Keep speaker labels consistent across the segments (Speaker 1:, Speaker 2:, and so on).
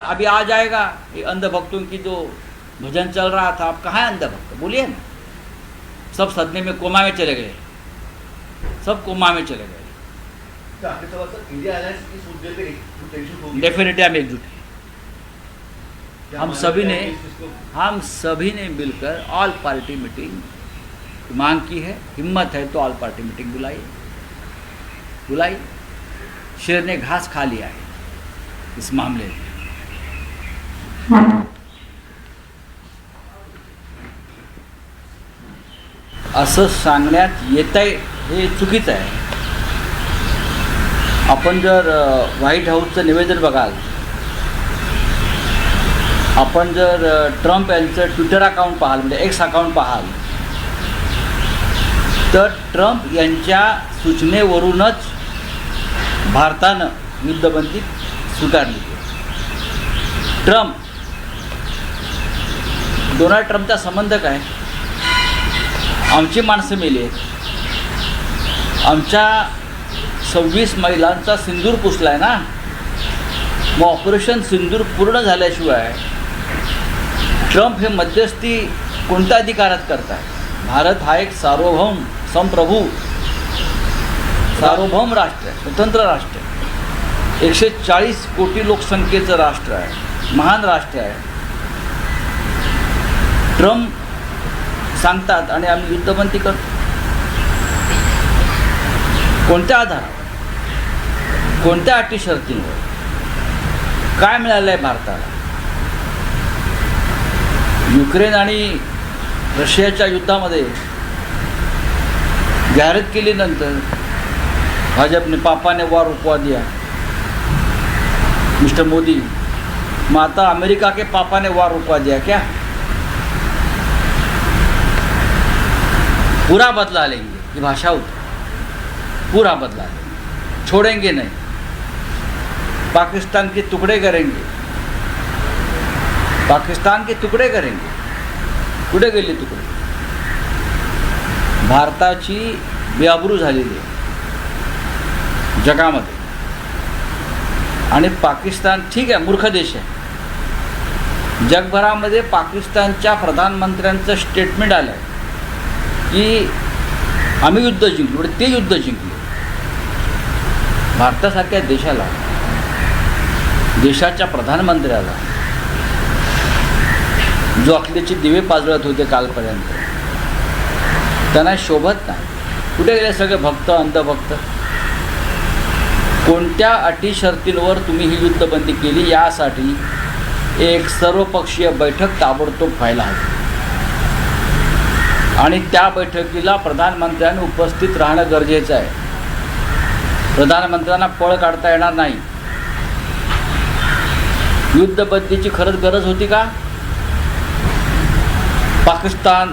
Speaker 1: अभी आ जाएगा ये अंधभक्तों की जो भजन चल रहा था। आप कहाँ है अंधभक्त, बोलिए ना। सब सदमे में कोमा में चले गए, सब कोमा में चले गए। डेफिनेटली हम एकजुट हैं। हम सभी ने मिलकर ऑल पार्टी मीटिंग मांग की है। हिम्मत है तो ऑल पार्टी मीटिंग बुलाई। शेर ने घास खा लिया है इस मामले में। असं सांगण्यात येतंय हे चुकीचं आहे। आपण जर व्हाईट हाऊसचं निवेदन बघाल, आपण जर ट्रम्प यांचं ट्विटर अकाउंट पाहाल, म्हणजे एक्स अकाउंट पाहाल, तर ट्रम्प यांच्या सूचनेवरूनच भारतानं युद्धबंदी स्वीकारली। डोनाल्ड ट्रम्पचा संबंध काय? आमची माणसं मेली आहेत, आमच्या 26 महिलांचा सिंदूर पुसलाय ना। मग ऑपरेशन सिंदूर पूर्ण झाल्याशिवाय ट्रम्प हे मध्यस्थी कोणत्या अधिकारात करतात? भारत हा एक सार्वभौम राष्ट्र आहे, स्वतंत्र राष्ट्र आहे, 140 कोटी लोकसंख्येचं राष्ट्र आहे, महान राष्ट्र आहे। ट्रम्प सांगतात आणि आम्ही युद्धबंदी करतो। कोणत्या आधारावर, कोणत्या अटी शर्तींवर? काय मिळालं आहे भारताला? युक्रेन आणि रशियाच्या युद्धामध्ये जाहिरात केल्यानंतर भाजपने पापा ने वार रुकवा दिया, मिस्टर मोदी। मग आता अमेरिका के पापा ने वार रुकवा दिया क्या? पूरा बदला लेंगे, ये भाषा होती, पूरा बदला लेंगे, छोड़ेंगे नहीं, पाकिस्तान के टुकड़े करेंगे, पाकिस्तान के टुकड़े करेंगे। कुठे गेले तुकडे? भारताची बेआबरू झालेली आहे जगामध्ये। आणि पाकिस्तान ठीक आहे, मूर्ख देश आहे। जगभरामध्ये पाकिस्तानच्या प्रधानमंत्र्यांचं स्टेटमेंट आलं आहे की आम्ही युद्ध जिंकलो, ते युद्ध जिंकले। भारतासारख्या देशाला, देशाच्या प्रधानमंत्र्याला जो अकलेचे दिवे पाजळत होते कालपर्यंत, त्यांना शोभत नाही। कुठे गेले सगळे भक्त, अंधभक्त? कोणत्या अटी शर्तींवर तुम्ही ही युद्धबंदी केली यासाठी एक सर्वपक्षीय बैठक ताबडतोब व्हायला हवी आणि त्या बैठकीला प्रधानमंत्र्यांनी उपस्थित राहणं गरजेचं आहे। प्रधानमंत्र्यांना पळ काढता येणार नाही। युद्धबंदीची खरंच गरज होती का? पाकिस्तान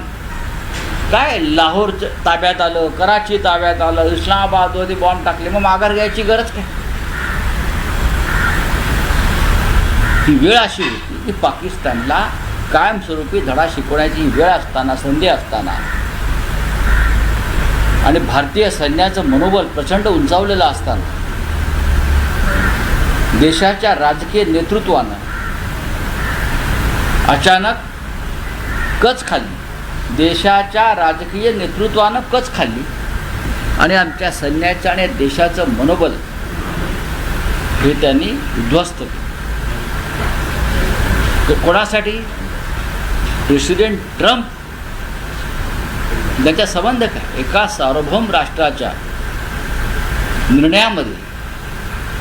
Speaker 1: काय लाहोर ताब्यात आलं, कराची ताब्यात आलं, इस्लामाबादमध्ये बॉम्ब टाकले, मग माघार घ्यायची गरज काय? ही वेळ अशी होती की पाकिस्तानला कायमस्वरूपी धडा शिकवण्याची वेळ असताना, संधी असताना, आणि भारतीय सैन्याचं मनोबल प्रचंड उंचावलेलं असताना देशाच्या राजकीय नेतृत्वानं अचानक कच खाल्ली, देशाच्या राजकीय नेतृत्वानं कच खाल्ली आणि आमच्या सैन्याचं आणि देशाचं मनोबल हे त्यांनी उद्ध्वस्त केलं। कोणासाठी? प्रेसिडेंट ट्रम्प यांचा संबंध काय? एका सार्वभौम राष्ट्राच्या निर्णयामध्ये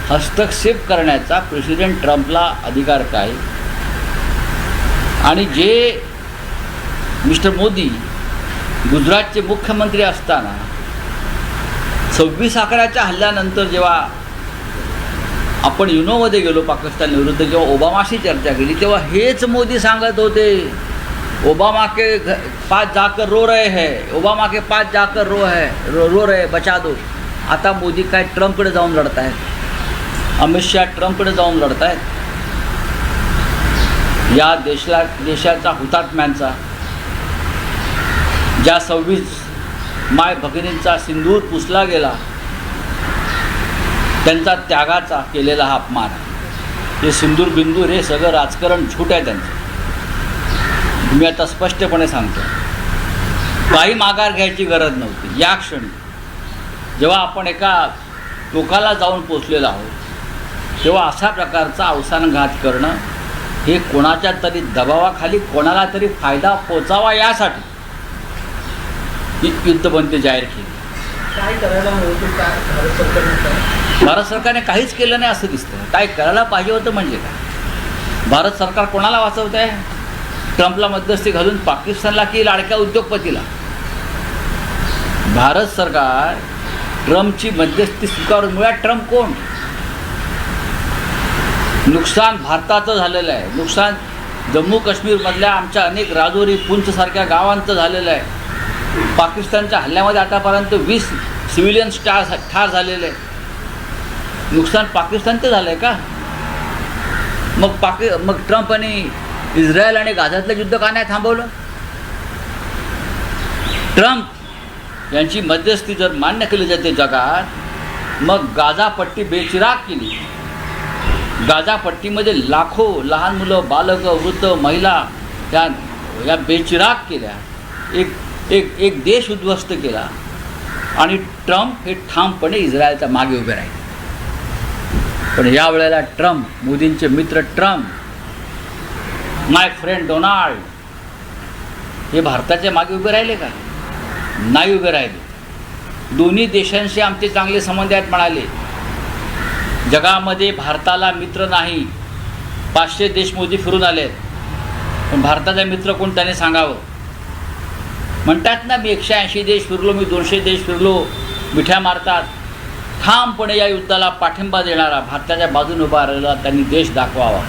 Speaker 1: हस्तक्षेप करण्याचा प्रेसिडेंट ट्रम्पला अधिकार काय? आणि जे मिस्टर मोदी गुजरातचे मुख्यमंत्री असताना 26/11च्या हल्ल्यानंतर जेव्हा आपण युनोमध्ये गेलो पाकिस्तान विरुद्ध, जेव्हा ओबामाशी चर्चा केली, तेव्हा हेच मोदी सांगत होते, ओबामा के पास जाकर रो रहे हैं, ओबामा के पास जाकर रो रहे बचा दो। आता मोदी काय ट्रम्पकडे जाऊन लढत आहेत, अमित शहा ट्रम्पकडे जाऊन लढत आहेत। या देशाचा हुतात्म्यांचा, ज्या 26 माय भगिनींचा सिंदूर पुसला गेला, त्यांचा त्यागाचा केलेला हा अपमान आहे। हे सिंदूर बिंदूर हे सगळं राजकारण झूट आहे त्यांचं. मी आता स्पष्टपणे सांगतो, काही माघार घ्यायची गरज नव्हती. या क्षणी जेव्हा आपण एका टोकाला जाऊन पोचलेलो आहोत तेव्हा अशा प्रकारचा अवसानघात करणं हे कोणाच्या तरी दबावाखाली कोणाला तरी फायदा पोचावा यासाठी ही युद्धबंदी जाहीर केली.
Speaker 2: काय करायला होतं? काय भारत सरकारने
Speaker 1: भारत सरकारने काहीच केलं नाही असं दिसतं. काय करायला पाहिजे होतं म्हणजे काय? भारत सरकार कोणाला वाचवत आहे? ट्रम्पला मध्यस्थी घालून पाकिस्तानला की लाडक्या उद्योगपतीला? भारत सरकार ट्रम्पची मध्यस्थी स्वीकारून, मुळात ट्रम्प कोण? नुकसान भारताचं झालेलं आहे. नुकसान जम्मू काश्मीरमधल्या आमच्या अनेक राजौरी पुंछसारख्या गावांचं झालेलं आहे. पाकिस्तानच्या हल्ल्यामध्ये आतापर्यंत 20 सिव्हिलियन्स ठार झालेले आहे. नुकसान पाकिस्तानचं झालं आहे का? मग ट्रम्प आणि इस्रायल आणि गाझातलं युद्ध का नाही थांबवलं? ट्रम्प यांची मध्यस्थी जर मान्य केली जाते जगात, मग गाझा पट्टी बेचिराग केली. गाझा पट्टीमध्ये लाखो लहान मुलं, बालकं, वृद्ध, महिला या बेचिराग केल्या. एक देश उद्ध्वस्त केला आणि ट्रम्प हे ठामपणे इस्रायलच्या मागे उभे राहिले. पण यावेळेला ट्रम्प, मोदींचे मित्र ट्रम्प, माय फ्रेंड डोनाल्ड, हे भारताच्या मागे उभे राहिले का? नाही उभे राहिले. दोन्ही देशांशी आमचे चांगले संबंध आहेत म्हणाले. जगामध्ये भारताला मित्र नाही. 500 देश मोदी फिरून आले, पण भारताचा मित्र कोण त्याने सांगावं. म्हणतात ना, मी 180 देश फिरलो, मी 200 देश फिरलो, मिठ्या मारतात. ठामपणे या युद्धाला पाठिंबा देणारा, भारताच्या बाजूने उभा राहिला त्यांनी देश दाखवावा.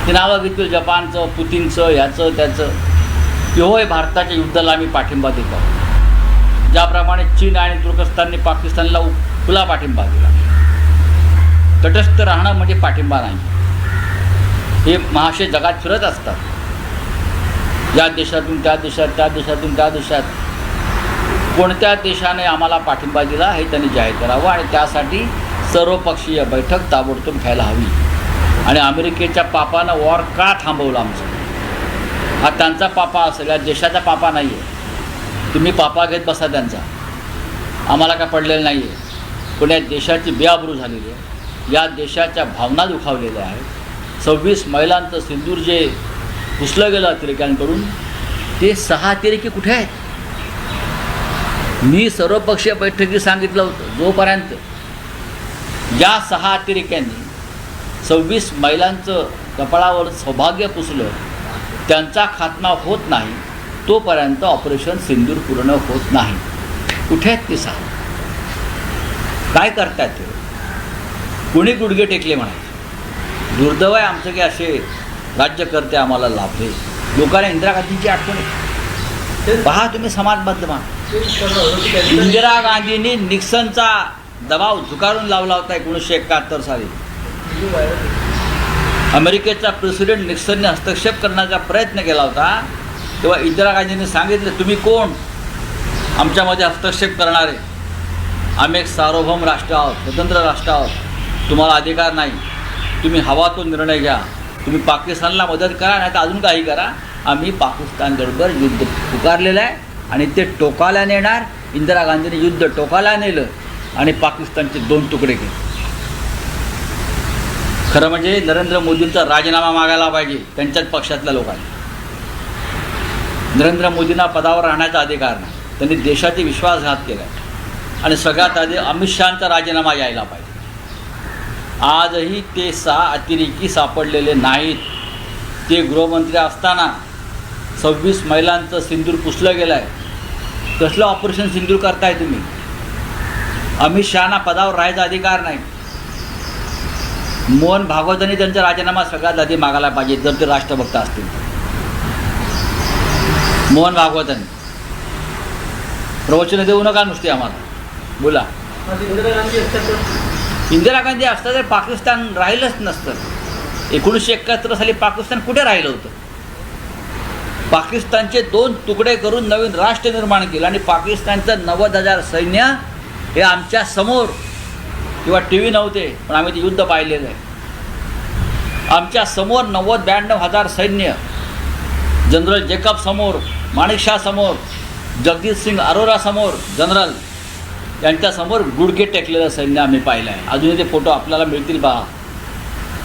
Speaker 1: ते नावं घेतलं जपानचं, पुतीनचं, ह्याचं त्याचं, की होय भारताच्या युद्धाला आम्ही पाठिंबा देतो. ज्याप्रमाणे चीन आणि तुर्कस्तानने पाकिस्तानला खुला पाठिंबा दिला. तटस्थ राहणं म्हणजे पाठिंबा नाही. हे महाशय जगात फिरत असतात, या देशातून त्या देशात, त्या देशातून त्या देशात. कोणत्या देशाने आम्हाला पाठिंबा दिला हे त्यांनी जाहीर करावं आणि त्यासाठी सर्वपक्षीय बैठक ताबडतोब घ्यायला हवी. आणि अमेरिकेच्या पापानं वॉर का थांबवलं आमचं? हा त्यांचा पापा असेल, या देशाचा पापा नाही आहे. तुम्ही पापा घेत बसा त्यांचा, आम्हाला काय पडलेलं नाही आहे. पण या देशाची बेआबरू झालेली आहे, या देशाच्या भावना दुखावलेल्या आहेत. 26 महिलांचं सिंदूर जे पुसलं गेलं अतिरेक्यांकडून, ते 6 अतिरेकी कुठे आहेत? मी सर्वपक्षीय बैठकीत सांगितलं होतं, जोपर्यंत या 6 अतिरेक्यांनी 26 महिलांचं कपाळावर सौभाग्य पुसलं, त्यांचा खात्मा होत नाही, तोपर्यंत ऑपरेशन सिंदूर पूर्ण होत नाही. कुठे आहेत ते 6? काय करतात ते? कुणी गुडघे टेकले म्हणायचे. दुर्दैव आहे आमचं की असे राज्यकर्ते आम्हाला लाभले. लोकांना इंदिरा गांधींची आठवण येते. पहा तुम्ही समाज माध्यमात, इंदिरा गांधींनी निक्सनचा दबाव झुगारून लावला होता 1971 साली. अमेरिकेचा प्रेसिडेंट निक्सनने हस्तक्षेप करण्याचा प्रयत्न केला होता, तेव्हा इंदिरा गांधींनी सांगितलं, तुम्ही कोण आमच्यामध्ये हस्तक्षेप करणारे? आम्ही एक सार्वभौम राष्ट्र आहोत, स्वतंत्र राष्ट्र आहोत, तुम्हाला अधिकार नाही. तुम्ही हवा तो निर्णय घ्या. तुम्ही पाकिस्तानला मदत करा, नाही तर अजून काही करा. आम्ही पाकिस्तानबरोबर युद्ध पुकारलेलं आहे आणि ते टोकाला नेणार. इंदिरा गांधींनी युद्ध टोकाला नेलं आणि पाकिस्तानचे 2 तुकडे केले. खरं म्हणजे नरेंद्र मोदींचा राजीनामा मागायला पाहिजे त्यांच्याच पक्षातल्या लोकांनी. नरेंद्र मोदींना पदावर राहण्याचा अधिकार नाही. त्यांनी देशाची विश्वासघात केला आणि सगळ्यात आधी अमित शहांचा राजीनामा यायला पाहिजे. आजही ते 6 अतिरेकी सापडलेले नाहीत. ते गृहमंत्री असताना 26 महिलांचं सिंदूर पुसलं गेलं आहे. कसलं ऑपरेशन सिंदूर करताय तुम्ही? अमित शहांना पदावर राहायचा अधिकार नाही. मोहन भागवतांनी त्यांचा राजीनामा सगळ्यात आधी मागायला पाहिजे जर ते राष्ट्रभक्त असतील. मोहन भागवतांनी प्रवचनं देऊ नका नुसते आम्हाला, बोला. इंदिरा गांधी असता तर पाकिस्तान राहिलंच नसतं. 1971 साली पाकिस्तान कुठे राहिलं होतं? पाकिस्तानचे 2 तुकडे करून नवीन राष्ट्र निर्माण केलं आणि पाकिस्तानचं 90,000 सैन्य हे आमच्या समोर. किंवा TV नव्हते, पण आम्ही ते युद्ध पाहिलेलं आहे. आमच्या समोर 90-92 सैन्य, जनरल जेकब समोर, माणिकशा समोर, जगजित सिंग अरोरा समोर, जनरल यांच्यासमोर गुडघे टेकलेलं सैन्य आम्ही पाहिलं आहे. अजूनही ते फोटो आपल्याला मिळतील पहा.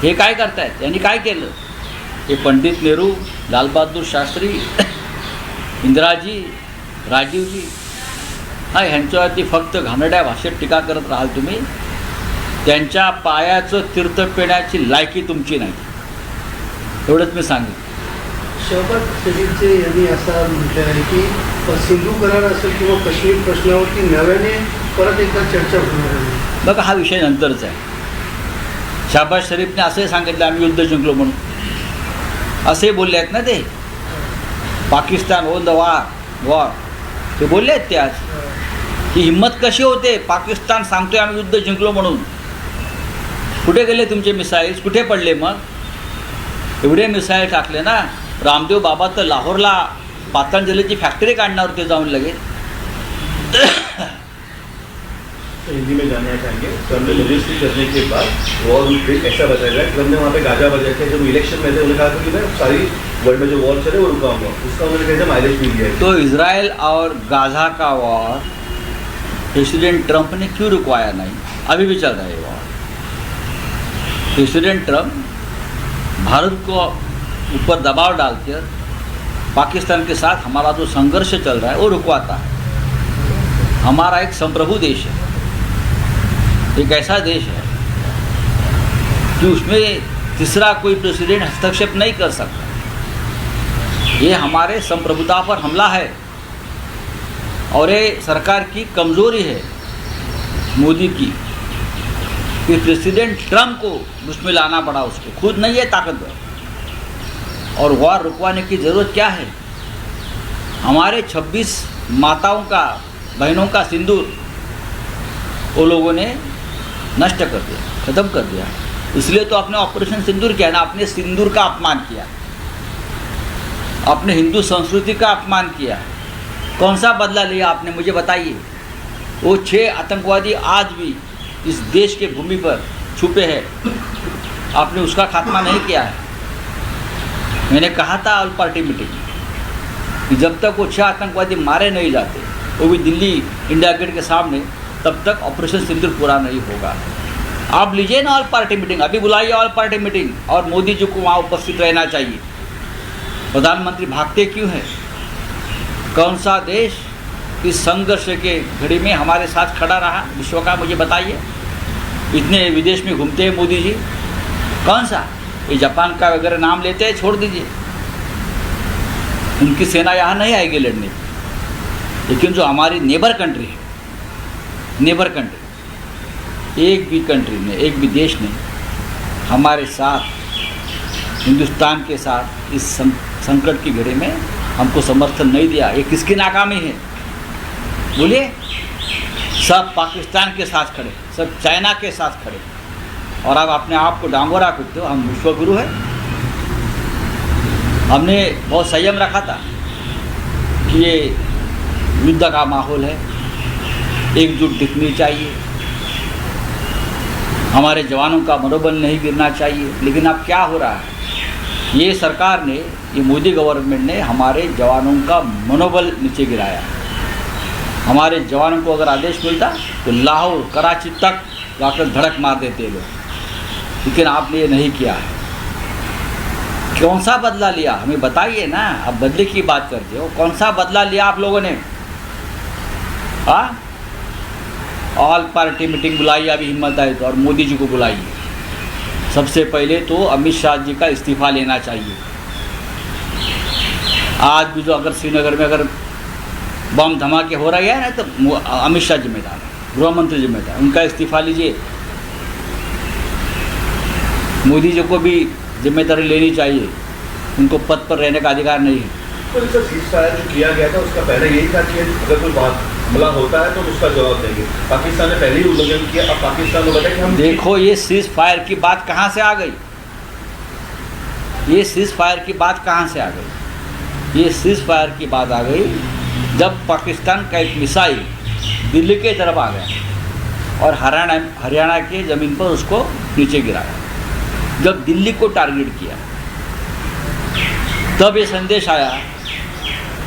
Speaker 1: हे काय करतायत? यांनी काय केलं? हे पंडित नेहरू, लालबहादूर शास्त्री, इंदिराजी, राजीवजी, हा ह्यांच्यावरती फक्त घाणेरड्या भाषेत टीका करत राहाल तुम्ही. त्यांच्या पायाचं तीर्थ पिण्याची लायकी तुमची नाही, एवढंच मी सांगेन.
Speaker 2: शहबाज शरीफचे यांनी असं म्हटलं आहे की सिंधू करार असेल किंवा काश्मीर प्रश्नावरती नव्याने परत एकदा चर्चा होणार आहे.
Speaker 1: बघा, हा विषय नंतरचा आहे. शहबाज शरीफने असंही सांगितलं आम्ही युद्ध जिंकलो म्हणून, असे बोलले आहेत ना ते. पाकिस्तान ओन द वॉर ते बोलले आहेत ते. आज ही हिंमत कशी होते? पाकिस्तान सांगतोय आम्ही युद्ध जिंकलो म्हणून. कुठे गेले तुमचे मिसाईल्स? कुठे पडले? मग एवढे मिसाईल टाकले ना. रामदेव बाबा तर लाहोरला पातंजलीची फॅक्टरी काढणार होते जाऊन लगेच.
Speaker 3: हिंदी में जानना चाहेंगे, ट्रम्प ने रजिस्ट्री करने के बाद वॉर ऐसा बताया गया, ट्रम्प ने वहाँ पे गाजा बजाया था जब इलेक्शन में थे. उन्होंने कहा था कि मैं सारी वर्ल्ड में जो वॉर चले वो रुकाऊंगा. उसका उन्होंने कैसे माइलेज मिल गया.
Speaker 1: तो इजराइल और गाजा का वॉर प्रेसिडेंट ट्रंप ने क्यों रुकवाया नहीं? अभी भी चल रहा है वॉर. प्रेसिडेंट ट्रंप भारत को ऊपर दबाव डालकर पाकिस्तान के साथ हमारा जो संघर्ष चल रहा है वो रुकवाता है. हमारा एक संप्रभु देश है, एक ऐसा देश है कि उसमें तीसरा कोई प्रेसिडेंट हस्तक्षेप नहीं कर सकता. ये हमारे संप्रभुता पर हमला है और ये सरकार की कमज़ोरी है मोदी की कि प्रेसिडेंट ट्रंप को उसमें लाना पड़ा. उसको खुद नहीं है ताकतवर. और वॉर रुकवाने की ज़रूरत क्या है? हमारे 26 माताओं का, बहनों का सिंदूर वो लोगों ने नष्ट कर दिया, ख़त्म कर दिया. इसलिए तो आपने ऑपरेशन सिंदूर किया ना. आपने सिंदूर का अपमान किया, आपने हिंदू संस्कृति का अपमान किया. कौन सा बदला लिया आपने? मुझे बताइए. वो 6 आतंकवादी आज भी इस देश के भूमि पर छुपे हैं, आपने उसका खात्मा नहीं किया है. मैंने कहा था ऑल पार्टी मीटिंग कि जब तक वो 6 आतंकवादी मारे नहीं जाते, वो भी दिल्ली इंडिया गेट के सामने, तब तक ऑपरेशन सिंदूर पूरा नहीं होगा. आप लीजिए ना ऑल पार्टी मीटिंग, अभी बुलाइए ऑल पार्टी मीटिंग, और मोदी जी को वहाँ उपस्थित रहना चाहिए. प्रधानमंत्री भागते क्यों हैं? कौन सा देश इस संघर्ष के घड़ी में हमारे साथ खड़ा रहा विश्व का? मुझे बताइए. इतने विदेश में घूमते हैं मोदी जी, कौन सा? ये जापान का वगैरह नाम लेते हैं, छोड़ दीजिए. उनकी सेना यहाँ नहीं आएगी लड़ने. लेकिन जो हमारी नेबर कंट्री है, नेबर कंट्री, एक भी कंट्री ने, एक भी देश ने हमारे साथ, हिंदुस्तान के साथ इस संकट की घड़ी में हमको समर्थन नहीं दिया. ये किसकी नाकामी है? बोलिए. सब पाकिस्तान के साथ खड़े, सब चाइना के साथ खड़े, और अब अपने आप को डांगोरा पीटते हो. हम विश्वगुरु हैं. हमने बहुत संयम रखा था कि ये युद्ध का माहौल है, एकजुट दिखनी चाहिए, हमारे जवानों का मनोबल नहीं गिरना चाहिए. लेकिन अब क्या हो रहा है? ये सरकार ने, ये मोदी गवर्नमेंट ने हमारे जवानों का मनोबल नीचे गिराया. हमारे जवानों को अगर आदेश मिलता तो लाहौर, कराची तक जाकर धड़क मार देते लोग. लेकिन आपने ये नहीं किया है. कौन सा बदला लिया? हमें बताइए ना. अब बदले की बात करते हो, कौन सा बदला लिया आप लोगों ने? हाँ, ऑल पार्टी मीटिंग बुलाई अभी हिम्मत आई तो, और मोदी जी को बुलाइए. सबसे पहले तो अमित शाह जी का इस्तीफा लेना चाहिए. आज भी जो अगर श्रीनगर में अगर बम धमाके हो रहे हैं ना, तो अमित शाह जिम्मेदार है, गृह मंत्री जिम्मेदार. उनका इस्तीफा लीजिए. मोदी जी को भी जिम्मेदारी लेनी चाहिए. उनको पद पर रहने का अधिकार नहीं है.
Speaker 3: तो इसका सीज़फायर जो किया गया था उसका पहले यही था कि अगर कोई बात हमला होता है तो उसका जवाब देंगे. पाकिस्तान ने पहले ही उल्लंघन किया. अब पाकिस्तान को बताया कि हम
Speaker 1: देखो, ये सीज फायर की बात कहाँ से आ गई? ये सीज फायर की बात कहाँ से आ गई? ये सीज फायर की बात आ गई जब पाकिस्तान का एक मिसाइल दिल्ली के तरफ आ गया और हरियाणा के ज़मीन पर उसको नीचे गिराया. जब दिल्ली को टारगेट किया तब ये संदेश आया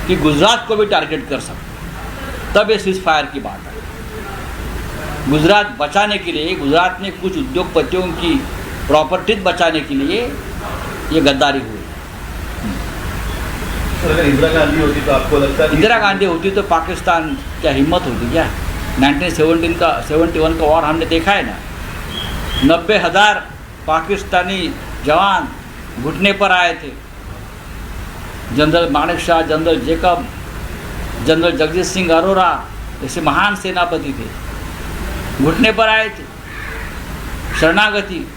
Speaker 1: कि गुजरात को भी टारगेट कर सकते, तब ये सीज फायर की बात आई। गुजरात बचाने के लिए, गुजरात में कुछ उद्योगपतियों की प्रॉपर्टीज बचाने के लिए ये गद्दारी हुई।
Speaker 3: सर, अगर इंदिरा गांधी होती तो आपको लगता है
Speaker 1: इंदिरा गांधी होती तो पाकिस्तान क्या हिम्मत होती क्या? 1971 का वॉर हमने देखा है ना, 90,000 पाकिस्तानी जवान घुटने पर आए थे। General Manekshaw, general Jacob, general Jagjit Singh Arora ऐसे महान सेनापति थे, घुटने पर आए थे, शरणागति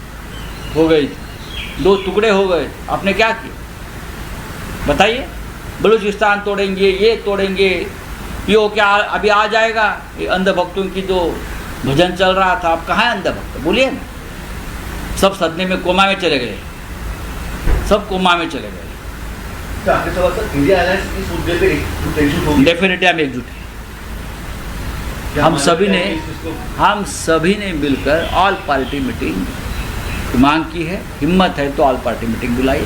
Speaker 1: हो गई थी, 2 टुकड़े हो गए। आपने क्या किया बताइए? बलूचिस्तान तोड़ेंगे, ये तोड़ेंगे, पीओ क्या अभी आ जाएगा? ये अंधभक्तों की जो भजन चल रहा था, अब कहाँ है अंधभक्त? बोलिए ना। सब सदमे में कोमा में चले गए, सब कोमा में चले गए।
Speaker 3: तो आपके सवाल सर, इंडिया अलायंस इस मुद्दे पे एकजुट होगी?
Speaker 1: डेफिनेटली हम एकजुट हैं।
Speaker 3: क्या
Speaker 1: हम
Speaker 3: मानते
Speaker 1: सभी
Speaker 3: हैं
Speaker 1: ने
Speaker 3: कि इसको-
Speaker 1: हम सभी ने मिलकर ऑल पार्टी मीटिंग की मांग की है। हिम्मत है तो ऑल पार्टी मीटिंग बुलाई।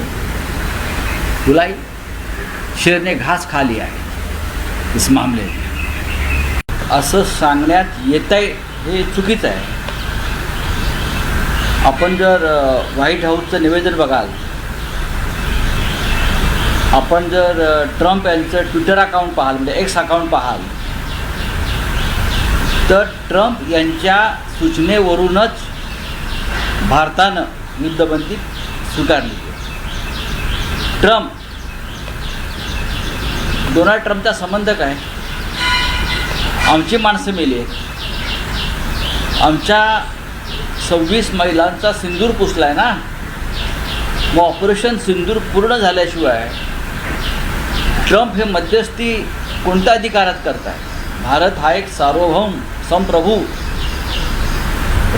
Speaker 1: शेर ने घास खा लिया आहे इस मामले में। असं सांगण्यात येतंय हे चुकीचं आहे। आपण जर व्हाईट हाऊसचं निवेदन बघाल, आपण जर ट्रम्प यांचं ट्विटर अकाउंट पाहाल, म्हणजे एक्स अकाउंट पाहाल, तर ट्रम्प यांच्या सूचनेवरूनच भारतानं युद्धबंदी स्वीकारली। डोनाल्ड ट्रम्पचा संबंध काय? आमची माणसं मेली आहेत, आमच्या 26 महिलांचा सिंदूर पुसला आहे ना। मग ऑपरेशन सिंदूर पूर्ण झाल्याशिवाय ट्रम्प हे मध्यस्थी कोणत्या अधिकारात करताय? भारत हा एक सार्वभौम संप्रभू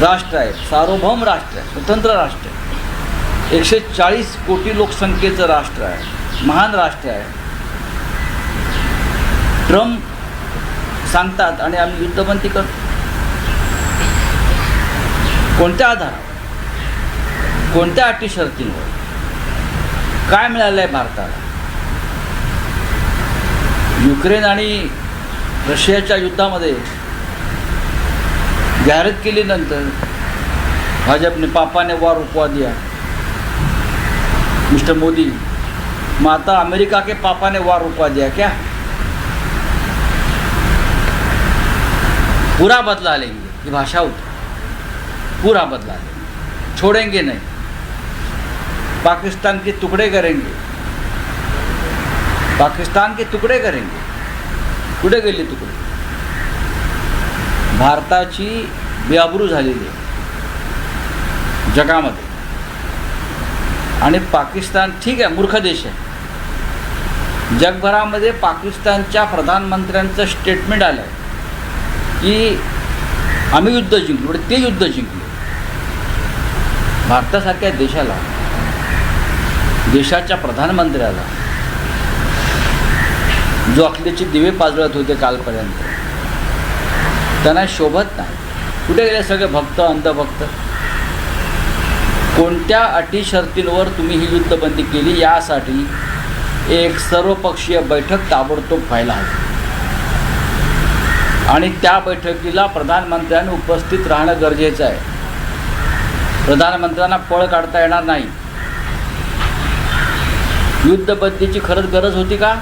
Speaker 1: राष्ट्र आहे, सार्वभौम राष्ट्र आहे, स्वतंत्र राष्ट्र आहे, 140 कोटी लोकसंख्येचं राष्ट्र आहे, महान राष्ट्र आहे। ट्रम्प सांगतात आणि आम्ही युद्धबंदी करतो। कोणत्या आधारावर, कोणत्या अटी शर्तींवर? काय मिळालं आहे भारताला? युक्रेन आणि रशियाच्या युद्धामध्ये जाहिरात केल्यानंतर भाजपने पापाने वॉर रुकवा दिया, मिस्टर मोदी। मग आता अमेरिका के पापा ने वॉर रुकवा दिया क्या? पूरा बदला लेंगे, ये भाषा होती, पूरा बदला लेंगे, छोड़ेंगे नहीं, पाकिस्तान के टुकड़े करेंगे, पाकिस्तान के तुकडे करेंगे। कुठे गेले तुकडे? भारताची बेआबरू झालेली आहे जगामध्ये। आणि पाकिस्तान ठीक आहे, मूर्ख देश आहे। जगभरामध्ये पाकिस्तानच्या प्रधानमंत्र्यांचं स्टेटमेंट आलं आहे की आम्ही युद्ध जिंकलो, ते युद्ध जिंकले। भारतासारख्या देशाला, देशाच्या प्रधानमंत्र्याला जो अकलेचे दिवे पाजळत होते कालपर्यंत, त्यांना शोभत नाही। कुठे गेले सगळे भक्त, अंधभक्त? कोणत्या अटी शर्तींवर तुम्ही ही युद्धबंदी केली यासाठी एक सर्वपक्षीय बैठक ताबडतोब व्हायला हवी आणि त्या बैठकीला प्रधानमंत्र्यांनी उपस्थित राहणं गरजेचं आहे। प्रधानमंत्र्यांना पळ काढता येणार नाही। युद्धबंदीची खरंच गरज होती का?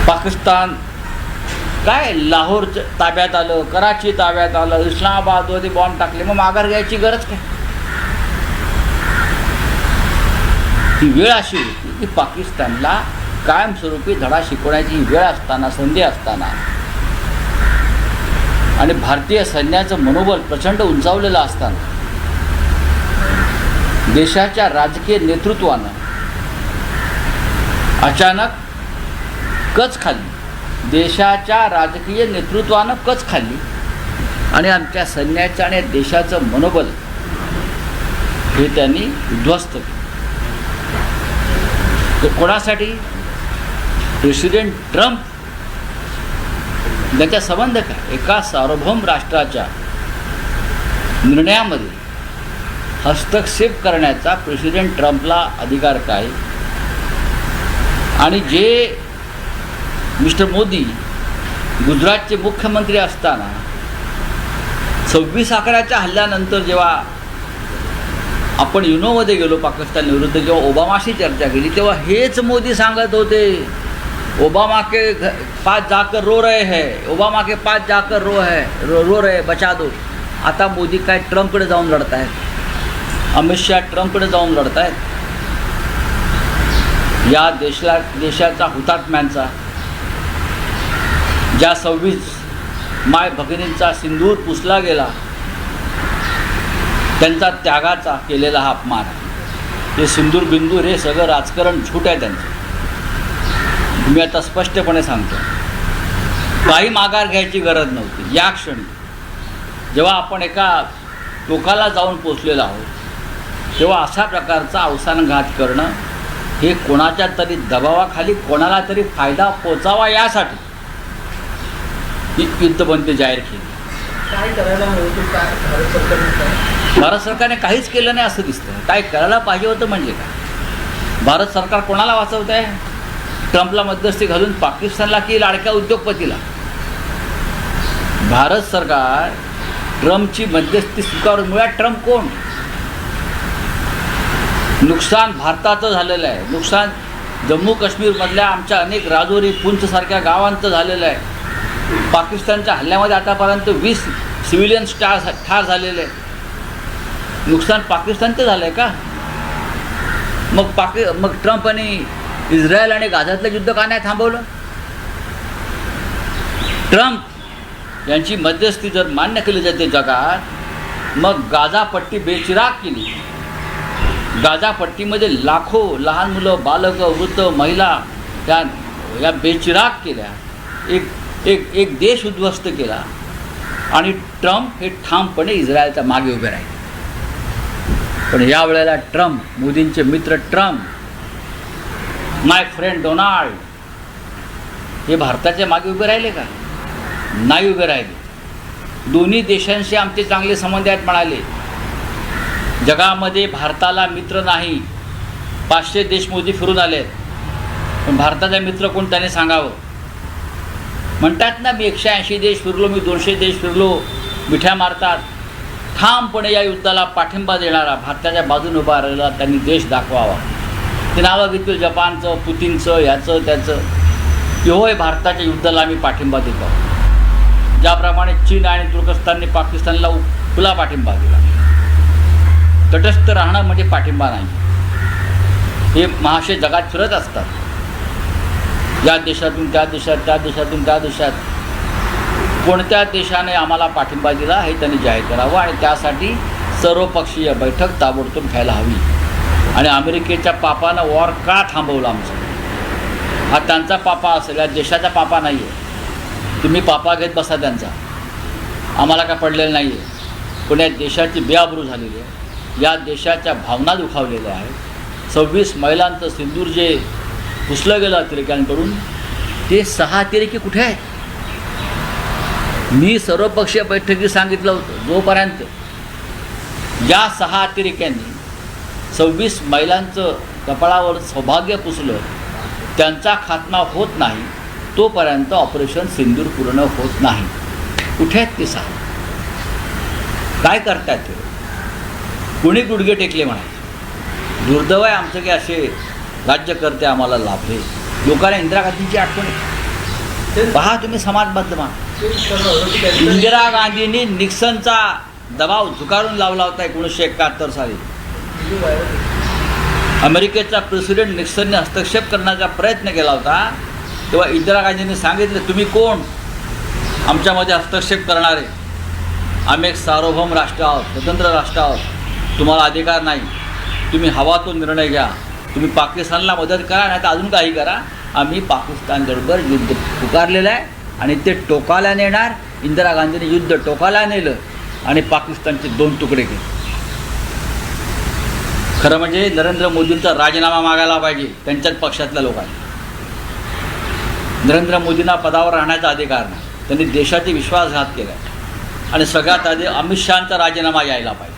Speaker 1: पाकिस्तान काय लाहोर ताब्यात आलं, कराची ताब्यात आलं, इस्लामाबादमध्ये बॉम्ब टाकले, मग माघार घ्यायची गरज काय? ही वेळ अशी होती की पाकिस्तानला कायमस्वरूपी धडा शिकवण्याची ही वेळ असताना, संधी असताना, आणि भारतीय सैन्याचं मनोबल प्रचंड उंचावलेलं असताना देशाच्या राजकीय नेतृत्वानं अचानक कच खाल्ली, देशाच्या राजकीय नेतृत्वानं कच खाल्ली आणि आमच्या सैन्याचं आणि देशाचं मनोबल हे त्यांनी उद्ध्वस्त केलं। तर कोणासाठी? प्रेसिडेंट ट्रम्प त्याचा संबंध काय? एका सार्वभौम राष्ट्राच्या निर्णयामध्ये हस्तक्षेप करण्याचा प्रेसिडेंट ट्रम्पला अधिकार काय? आणि जे मिस्टर मोदी गुजरातचे मुख्यमंत्री असताना 26/11च्या हल्ल्यानंतर जेव्हा आपण युनोमध्ये गेलो पाकिस्तान विरुद्ध, जेव्हा ओबामाशी चर्चा केली, तेव्हा हेच मोदी सांगत होते, ओबामा के 5 जाकर रो रहे हैं, ओबामा के 5 जाकर रो रहे बचा दो. आता मोदी काय ट्रम्पकडे जाऊन लढत आहेत, अमित शहा ट्रम्पकडे जाऊन लढत आहेत. या देशाचा हुतात्म्यांचा, ज्या 26 माय भगिनींचा सिंदूर पुसला गेला, त्यांचा त्यागाचा केलेला हा अपमान आहे. हे सिंदूर बिंदूर हे सगळं राजकारण झूट आहे त्यांचं. मी आता स्पष्टपणे सांगतो, काही माघार घ्यायची गरज नव्हती. या क्षणी जेव्हा आपण एका टोकाला जाऊन पोचलेलो आहोत, तेव्हा अशा प्रकारचा अवसानघात करणं हे कोणाच्या तरी दबावाखाली कोणाला तरी फायदा पोचावा यासाठी ही युद्धबंदी जाहीर केली.
Speaker 2: काय करायला हवं, काय भारत सरकारने काय?
Speaker 1: भारत सरकारने काहीच केलं नाही असं दिसतं. काय करायला पाहिजे होतं म्हणजे काय? भारत सरकार कोणाला वाचवत आहे? ट्रम्पला मध्यस्थी घालून पाकिस्तानला की लाडक्या उद्योगपतीला? भारत सरकार ट्रम्पची मध्यस्थी स्वीकारून, मुळात ट्रम्प कोण? नुकसान भारताचं झालेलं आहे, नुकसान जम्मू काश्मीरमधल्या आमच्या अनेक राजौरी पुंछसारख्या गावांचं झालेलं आहे. पाकिस्तानच्या हल्ल्यामध्ये आतापर्यंत 20 सिव्हिलियन्स ठार झालेले आहे. नुकसान पाकिस्तानचं झालं आहे का? मग ट्रम्प आणि इस्रायल आणि गाझातलं युद्ध का नाही थांबवलं? ट्रम्प यांची मध्यस्थी जर मान्य केली जाते जगात, मग गाझा पट्टी बेचिराग केली. गाझा पट्टीमध्ये लाखो लहान मुलं, बालकं, वृद्ध, महिला या बेचिराग केल्या. एक देश उद्ध्वस्त केला. आणि ट्रम्प हे ठामपणे इस्रायलच्या मागे उभे राहिले. पण यावेळेला ट्रम्प, मोदींचे मित्र ट्रम्प, माय फ्रेंड डोनाल्ड, हे भारताच्या मागे उभे राहिले का? नाही उभे राहिले. दोन्ही देशांशी आमचे चांगले संबंध आहेत म्हणाले. जगामध्ये भारताला मित्र नाही. 500 देश मोदी फिरून आले, पण भारताचा मित्र कोण त्याने सांगावं. म्हणतात ना, मी 180 देश फिरलो, मी 200 देश फिरलो, मिठ्या मारतात. ठामपणे या युद्धाला पाठिंबा देणारा, भारताच्या बाजूने उभा राहिला त्यांनी देश दाखवावा. ते नावं घेतलं जपानचं, पुतीनचं, ह्याचं त्याचं, की होय भारताच्या युद्धाला आम्ही पाठिंबा देतो. ज्याप्रमाणे चीन आणि तुर्कस्तानने पाकिस्तानला खुला पाठिंबा दिला. तटस्थ राहणं म्हणजे पाठिंबा नाही. हे महाशय जगात फिरत असतात, या देशातून त्या देशात, त्या देशातून त्या देशात. कोणत्या देशाने आम्हाला पाठिंबा दिला हे त्यांनी जाहीर करावं. आणि त्यासाठी सर्वपक्षीय बैठक ताबडतोब घ्यायला हवी. आणि अमेरिकेच्या पापानं वॉर का थांबवलं आमचं? हा त्यांचा पापा असेल, या देशाचा पापा नाही आहे. तुम्ही पापा घेत बसा त्यांचा, आम्हाला काय पडलेलं नाही आहे. पण या देशाची बेआबरू झालेली आहे, या देशाच्या भावना दुखावलेल्या आहेत. 26 महिलांचं सिंदूर जे पुसलं गेलं अतिरेक्यांकडून, ते 6 अतिरेकी कुठे आहेत? मी सर्वपक्षीय बैठकीत सांगितलं होतं, जोपर्यंत या 6 अतिरेक्यांनी 26 महिलांचं कपाळावर सौभाग्य पुसलं, त्यांचा खात्मा होत नाही, तोपर्यंत ऑपरेशन सिंदूर पूर्ण होत नाही. कुठे आहेत ते 6? काय करतायत ते? कुणी गुडघे टेकले म्हणायचे. दुर्दैव आहे आमचं की असे राज्यकर्ते आम्हाला लाभले. लोकांना इंदिरा गांधींची आठवण येते. पहा तुम्ही समाज माध्यमात, इंदिरा गांधींनी निक्सनचा दबाव झुगारून लावला होता 1971 साली. अमेरिकेचा प्रेसिडेंट निक्सनने हस्तक्षेप करण्याचा प्रयत्न केला होता, तेव्हा इंदिरा गांधींनी सांगितलं, तुम्ही कोण आमच्यामध्ये हस्तक्षेप करणारे? आम्ही एक सार्वभौम राष्ट्र आहोत, स्वतंत्र राष्ट्र आहोत, तुम्हाला अधिकार नाही. तुम्ही हवा तो निर्णय घ्या. तुम्ही पाकिस्तानला मदत करा, नाही तर अजून काही करा. आम्ही पाकिस्तानबरोबर युद्ध पुकारलेलं आहे आणि ते टोकाला नेणार. इंदिरा गांधींनी युद्ध टोकाला नेलं आणि पाकिस्तानचे 2 तुकडे केले. खरं म्हणजे नरेंद्र मोदींचा राजीनामा मागायला पाहिजे त्यांच्याच पक्षातल्या लोकांनी. नरेंद्र मोदींना पदावर राहण्याचा अधिकार नाही. त्यांनी देशाची विश्वासघात केला आणि सगळ्यात आधी अमित शहांचा राजीनामा यायला पाहिजे.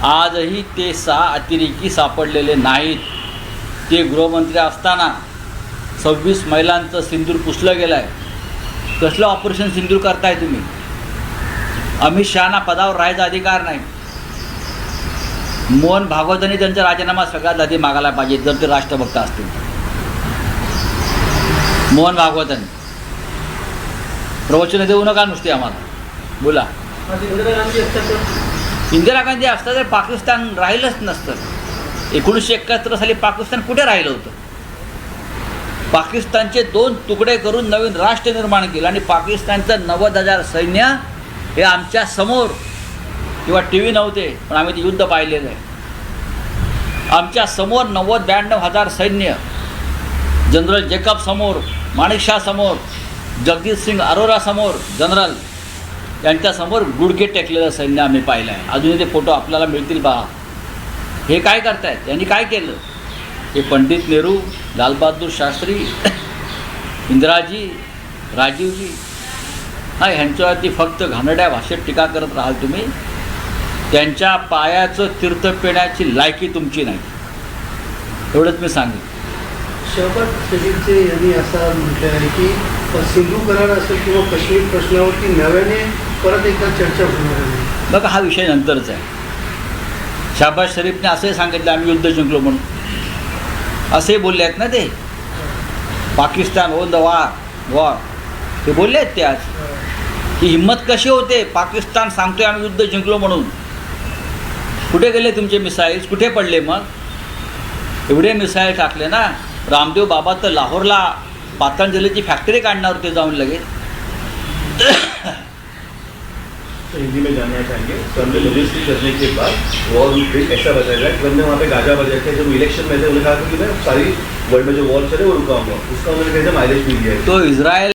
Speaker 1: आजही ते 6 अतिरेकी सापडलेले नाहीत. ते गृहमंत्री असताना 26 महिलांचं सिंदूर पुसलं गेलं आहे. कसलं ऑपरेशन सिंदूर करताय तुम्ही? अमित शहाना पदावर राहायचा अधिकार नाही. मोहन भागवतांनी त्यांचा राजीनामा सगळ्यात आधी मागायला पाहिजे जर ते राष्ट्रभक्त असतील. मोहन भागवतांनी प्रवचनं देऊ नका नुसते आम्हाला. बोला.
Speaker 2: इंदिरा गांधी असतात तर
Speaker 1: इंदिरा गांधी असता तर पाकिस्तान राहिलंच नसतं. 1971 साली पाकिस्तान कुठे राहिलं होतं? पाकिस्तानचे 2 तुकडे करून नवीन राष्ट्र निर्माण केलं आणि पाकिस्तानचं 90,000 सैन्य हे आमच्या समोर, किंवा टी व्ही नव्हते पण आम्ही ते युद्ध पाहिलेलं आहे. आमच्या समोर 92,000 सैन्य, जनरल जेकब समोर, माणिकशा समोर, जगदीश सिंग अरोरा समोर, जनरल यांच्यासमोर गुडघे टेकलेलं सैन्य आम्ही पाहिलं आहे. अजूनही ते फोटो आपल्याला मिळतील पहा. हे काय करतायत? यांनी काय केलं? हे पंडित नेहरू, लालबहादूर शास्त्री, इंदिराजी, राजीवजी, हा ह्यांच्यावरती फक्त घाणेरड्या भाषेत टीका करत राहाल तुम्ही. त्यांच्या पायाचं तीर्थ पिण्याची लायकी तुमची नाही, एवढंच मी सांगेन.
Speaker 2: शहबाज शरीफचे यांनी असं म्हटलं आहे की सिंधू करार असेल किंवा काश्मीर प्रश्नावरती नव्याने परत एकदा चर्चा होणार आहे.
Speaker 1: बघा, हा विषय नंतरचा आहे. शहबाज शरीफने असंही सांगितलं आम्ही युद्ध जिंकलो म्हणून. असे बोलले आहेत ना ते. पाकिस्तान ओन द वॉर ते बोलले आहेत ते. आज ही हिंमत कशी होते? पाकिस्तान सांगतोय आम्ही युद्ध जिंकलो म्हणून. कुठे गेले तुमचे मिसाईल्स? कुठे पडले मग? एवढे मिसाईल टाकले ना. रामदेव बाबा तर लाहोरला पातंजलीची फॅक्टरी काढणार होते जाऊन लगेच.
Speaker 3: हिंदी में जानना चाहेंगे ट्रम्प ने रजिस्ट्री करने के बाद वॉर ऐसा बताया गया ट्रम्प ने वहाँ पे गाजा बजा के जब इलेक्शन में थे उन्होंने कहा कि मैं सारी वर्ल्ड में जो वॉर चले वो रुकाऊंगा. उसका उन्होंने कहा माइलेज भी दिया है.
Speaker 1: तो इस्रायल